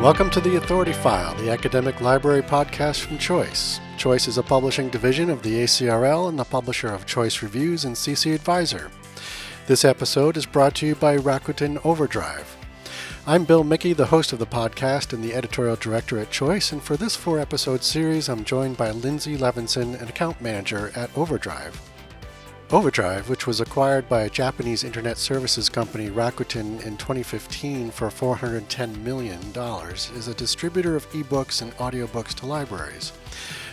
Welcome to the Authority File, the academic library podcast from Choice. Choice is a publishing division of the ACRL and the publisher of Choice Reviews and CC Advisor. This episode is brought to you by Rakuten OverDrive. I'm Bill Mickey, the host of the podcast and the editorial director at Choice, and for this 4-episode series, I'm joined by Lindsay Levinsohn, an account manager at OverDrive. OverDrive, which was acquired by a Japanese internet services company Rakuten in 2015 for $410 million, is a distributor of ebooks and audiobooks to libraries.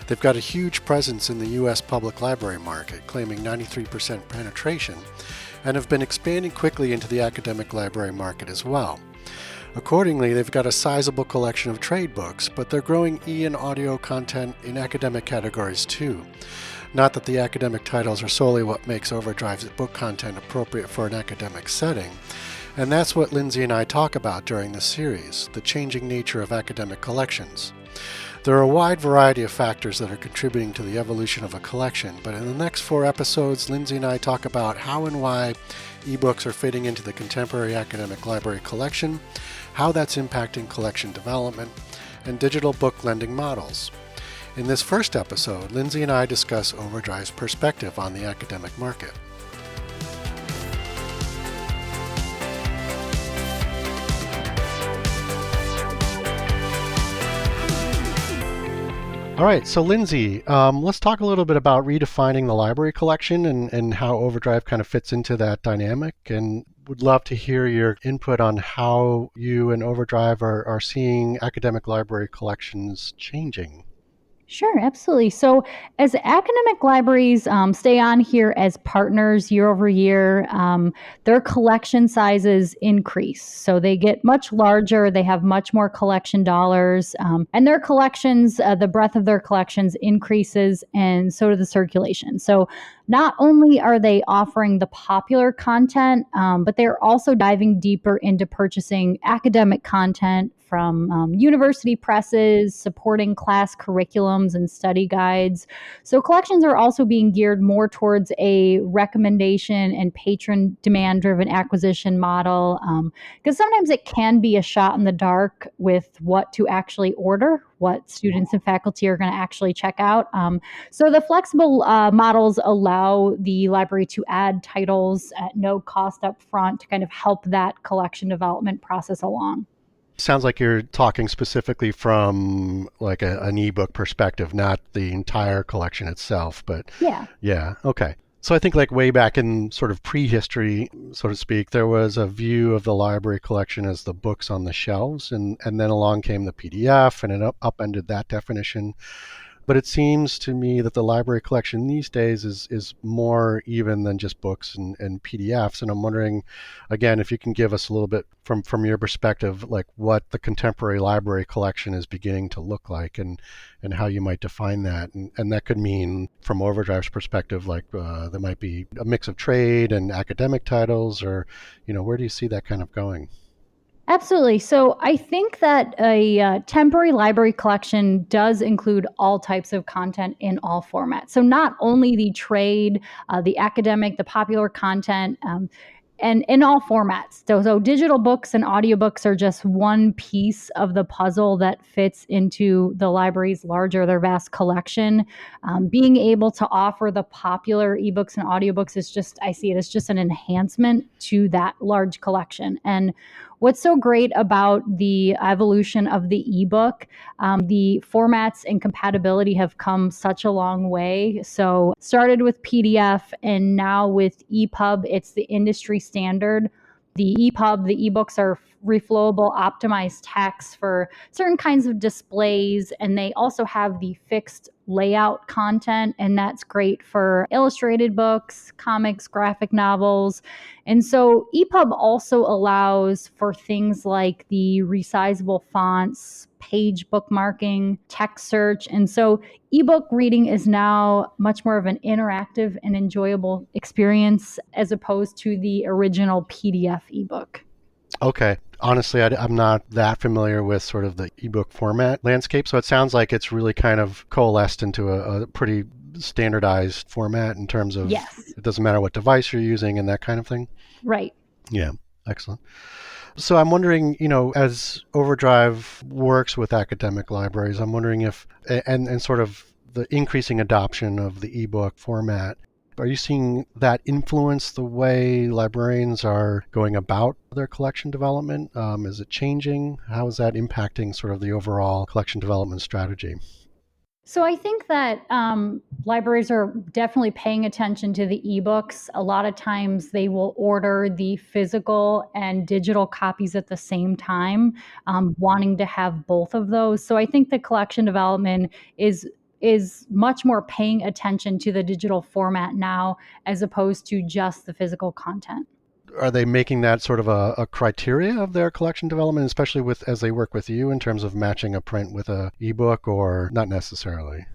They've got a huge presence in the U.S. public library market, claiming 93% penetration, and have been expanding quickly into the academic library market as well. Accordingly, they've got a sizable collection of trade books, but they're growing and audio content in academic categories too. Not that the academic titles are solely what makes OverDrive's book content appropriate for an academic setting, and that's what Lindsay and I talk about during this series, the changing nature of academic collections. There are a wide variety of factors that are contributing to the evolution of a collection, but in the next 4 episodes, Lindsay and I talk about how and why ebooks are fitting into the contemporary academic library collection, how that's impacting collection development, and digital book lending models. In this first episode, Lindsay and I discuss OverDrive's perspective on the academic market. All right, so Lindsay, let's talk a little bit about redefining the library collection and how OverDrive kind of fits into that dynamic, and would love to hear your input on how you and OverDrive are seeing academic library collections changing. Sure, absolutely. So as academic libraries stay on here as partners year over year, their collection sizes increase. So they get much larger, they have much more collection dollars, and their collections, the breadth of their collections increases, and so do the circulation. So not only are they offering the popular content, but they're also diving deeper into purchasing academic content from university presses, supporting class curriculums and study guides. So collections are also being geared more towards a recommendation and patron demand-driven acquisition model, because sometimes it can be a shot in the dark with what to actually order, what students and faculty are going to actually check out. So the flexible models allow the library to add titles at no cost up front to kind of help that collection development process along. Sounds like you're talking specifically from like an ebook perspective, not the entire collection itself, but yeah, okay. So I think like way back in sort of prehistory, so to speak, there was a view of the library collection as the books on the shelves, and then along came the PDF, and it upended that definition. But it seems to me that the library collection these days is more even than just books and PDFs. And I'm wondering, again, if you can give us a little bit from your perspective, like what the contemporary library collection is beginning to look like and how you might define that. And that could mean, from OverDrive's perspective, like there might be a mix of trade and academic titles, or, where do you see that kind of going? Absolutely. So I think that a temporary library collection does include all types of content in all formats. So not only the trade, the academic, the popular content, and in all formats. So digital books and audiobooks are just one piece of the puzzle that fits into the library's larger, their vast collection. Being able to offer the popular ebooks and audiobooks is just, I see it as just an enhancement to that large collection. And what's so great about the evolution of the ebook, the formats and compatibility have come such a long way. So started with PDF, and now with EPUB, it's the industry standard. The EPUB, the ebooks are reflowable, optimized text for certain kinds of displays, and they also have the fixed layout content, and that's great for illustrated books, comics, graphic novels. And so EPUB also allows for things like the resizable fonts, page bookmarking, text search. And so ebook reading is now much more of an interactive and enjoyable experience as opposed to the original PDF ebook. Okay. Honestly, I'm not that familiar with sort of the ebook format landscape, so it sounds like it's really kind of coalesced into a pretty standardized format in terms of Yes. It doesn't matter what device you're using and that kind of thing. Right. Yeah. Excellent. So I'm wondering, as OverDrive works with academic libraries, I'm wondering if, and sort of the increasing adoption of the ebook format, are you seeing that influence the way librarians are going about their collection development? Is it changing? How is that impacting sort of the overall collection development strategy? So I think that libraries are definitely paying attention to the ebooks. A lot of times they will order the physical and digital copies at the same time, wanting to have both of those. So I think the collection development is much more paying attention to the digital format now as opposed to just the physical content. Are they making that sort of a criteria of their collection development, especially with as they work with you in terms of matching a print with a ebook, or not necessarily?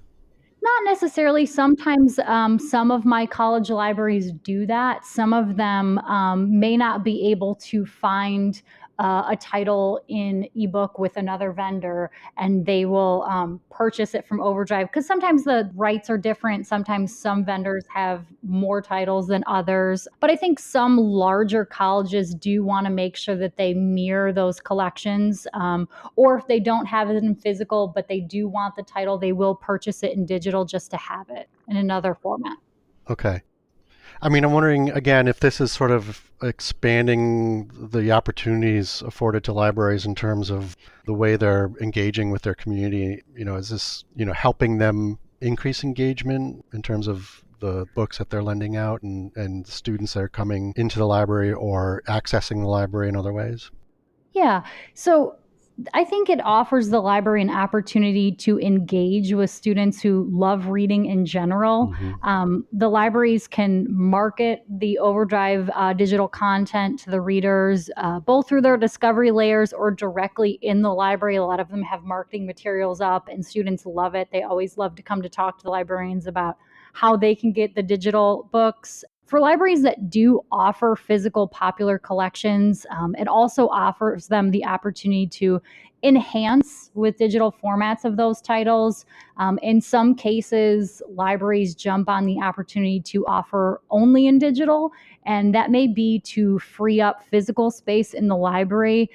Not necessarily. Sometimes some of my college libraries do that. Some of them may not be able to find a title in ebook with another vendor, and they will purchase it from OverDrive because sometimes the rights are different. Sometimes some vendors have more titles than others. But I think some larger colleges do want to make sure that they mirror those collections. Or if they don't have it in physical, but they do want the title, they will purchase it in digital just to have it in another format. Okay. I mean, I'm wondering again if this is sort of expanding the opportunities afforded to libraries in terms of the way they're engaging with their community. Is this, helping them increase engagement in terms of the books that they're lending out and students that are coming into the library or accessing the library in other ways? Yeah. So I think it offers the library an opportunity to engage with students who love reading in general. Hmm. The libraries can market the OverDrive digital content to the readers, both through their discovery layers or directly in the library. A lot of them have marketing materials up, and students love it. They always love to come to talk to the librarians about how they can get the digital books. For libraries that do offer physical popular collections, it also offers them the opportunity to enhance with digital formats of those titles. In some cases, libraries jump on the opportunity to offer only in digital, and that may be to free up physical space in the library.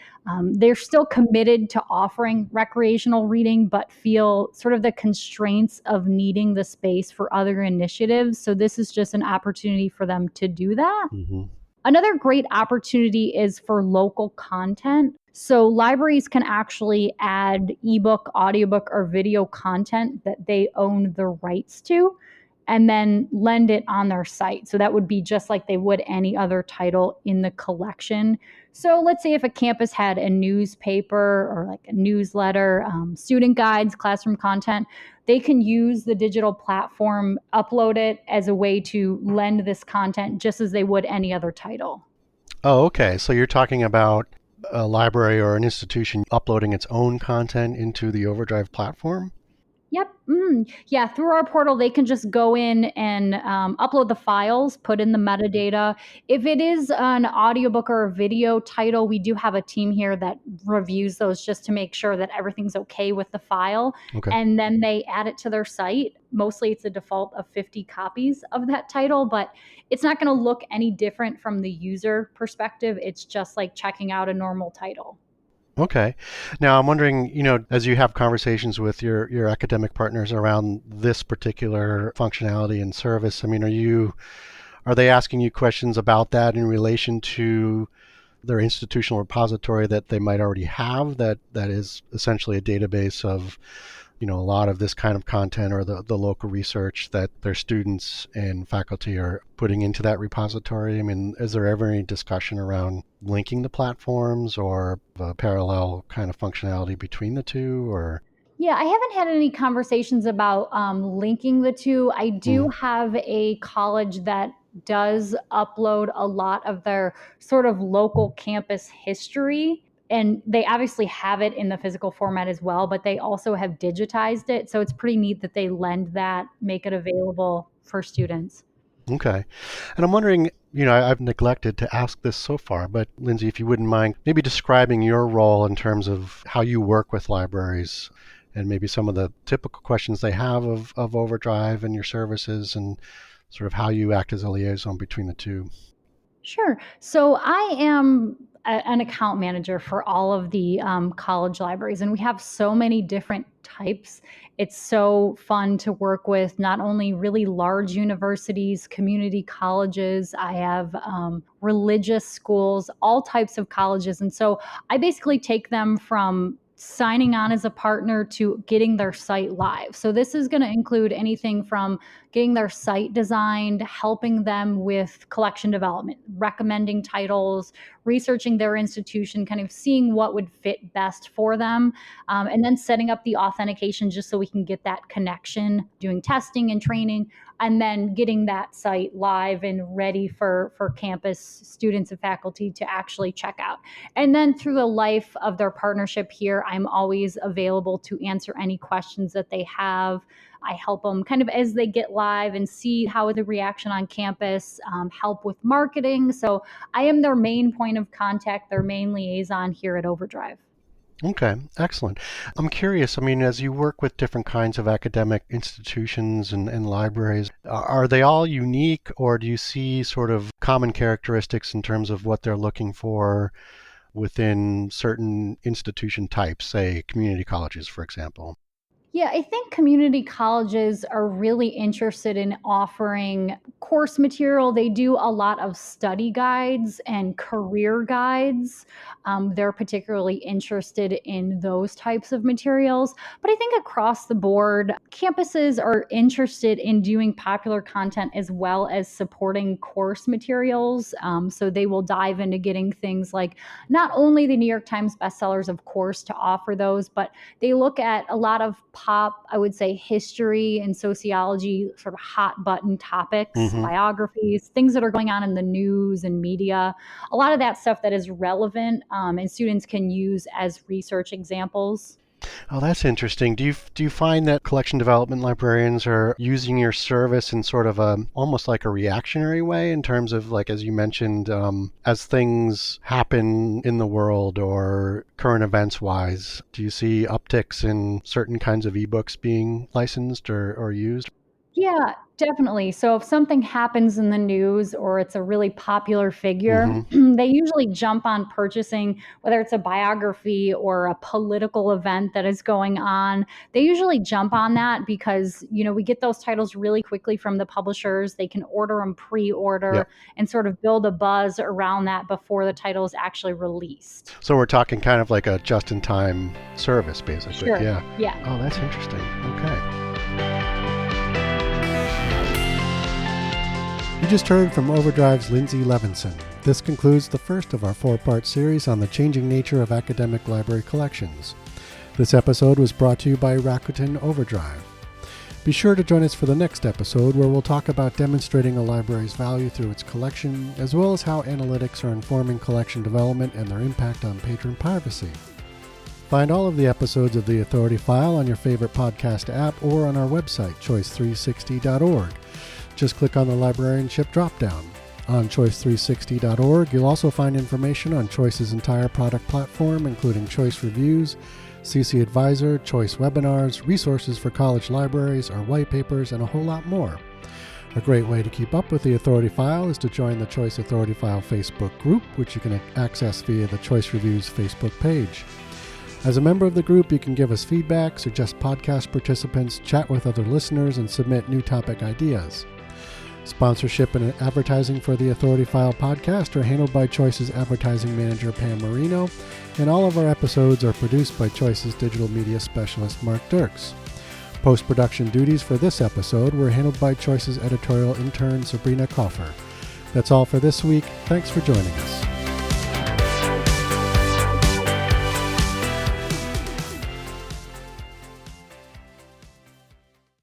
They're still committed to offering recreational reading, but feel sort of the constraints of needing the space for other initiatives. So, this is just an opportunity for them to do that. Hmm. Another great opportunity is for local content. So libraries can actually add ebook, audiobook, or video content that they own the rights to and then lend it on their site. So that would be just like they would any other title in the collection. So let's say if a campus had a newspaper or like a newsletter, student guides, classroom content, they can use the digital platform, upload it as a way to lend this content just as they would any other title. Oh, okay. So you're talking about a library or an institution uploading its own content into the OverDrive platform? Yep. Yeah. Through our portal, they can just go in and upload the files, put in the metadata. If it is an audiobook or a video title, we do have a team here that reviews those just to make sure that everything's okay with the file. Okay. And then they add it to their site. Mostly it's a default of 50 copies of that title, but it's not going to look any different from the user perspective. It's just like checking out a normal title. Okay. Now I'm wondering, as you have conversations with your academic partners around this particular functionality and service, I mean, are they asking you questions about that in relation to their institutional repository that they might already have that is essentially a database of a lot of this kind of content or the local research that their students and faculty are putting into that repository? I mean, is there ever any discussion around linking the platforms or a parallel kind of functionality between the two? Or Yeah, I haven't had any conversations about linking the two. I mm, do have a college that does upload a lot of their sort of local campus history. And they obviously have it in the physical format as well, but they also have digitized it. So it's pretty neat that they lend that, make it available for students. okay. And I'm wondering, I've neglected to ask this so far, but Lindsay, if you wouldn't mind maybe describing your role in terms of how you work with libraries and maybe some of the typical questions they have of OverDrive and your services and sort of how you act as a liaison between the two. Sure. So I am an account manager for all of the college libraries, and we have so many different types. It's so fun to work with not only really large universities, community colleges, I have religious schools, all types of colleges. And so I basically take them from signing on as a partner to getting their site live. So this is going to include anything from getting their site designed, helping them with collection development, recommending titles, researching their institution, kind of seeing what would fit best for them, and then setting up the authentication just so we can get that connection, doing testing and training, and then getting that site live and ready for campus students and faculty to actually check out. And then through the life of their partnership here, I'm always available to answer any questions that they have. I help them kind of as they get live and see how the reaction on campus, help with marketing. So I am their main point of contact, their main liaison here at OverDrive. Okay, excellent. I'm curious, I mean, as you work with different kinds of academic institutions and libraries, are they all unique, or do you see sort of common characteristics in terms of what they're looking for within certain institution types, say community colleges, for example? Yeah, I think community colleges are really interested in offering course material. They do a lot of study guides and career guides. They're particularly interested in those types of materials. But I think across the board, campuses are interested in doing popular content as well as supporting course materials. So they will dive into getting things like not only the New York Times bestsellers, of course, to offer those, but they look at a lot of pop, I would say, history and sociology, sort of hot button topics, biographies, things that are going on in the news and media, a lot of that stuff that is relevant and students can use as research examples. Oh, that's interesting. Do you find that collection development librarians are using your service in sort of a almost like a reactionary way in terms of, like, as you mentioned, as things happen in the world or current events wise, do you see upticks in certain kinds of ebooks being licensed or used? Yeah, definitely. So if something happens in the news or it's a really popular figure, Hmm. they usually jump on purchasing, whether it's a biography or a political event that is going on. They usually jump on that because, we get those titles really quickly from the publishers. They can order them pre-order Yep. and sort of build a buzz around that before the title is actually released. So we're talking kind of like a just-in-time service, basically. Sure. Yeah. Yeah. Oh, that's interesting. Okay. You just heard from OverDrive's Lindsay Levinsohn. This concludes the first of our four-part series on the changing nature of academic library collections. This episode was brought to you by Rakuten OverDrive. Be sure to join us for the next episode, where we'll talk about demonstrating a library's value through its collection, as well as how analytics are informing collection development and their impact on patron privacy. Find all of the episodes of The Authority File on your favorite podcast app or on our website, choice360.org. Just click on the librarianship dropdown. On choice360.org, you'll also find information on Choice's entire product platform, including Choice Reviews, CC Advisor, Choice webinars, resources for college libraries, our white papers, and a whole lot more. A great way to keep up with the Authority File is to join the Choice Authority File Facebook group, which you can access via the Choice Reviews Facebook page. As a member of the group, you can give us feedback, suggest podcast participants, chat with other listeners, and submit new topic ideas. Sponsorship and advertising for the Authority File podcast are handled by Choice's advertising manager, Pam Marino, and all of our episodes are produced by Choice's digital media specialist, Mark Dirks. Post-production duties for this episode were handled by Choice's editorial intern, Sabrina Kaufer. That's all for this week. Thanks for joining us.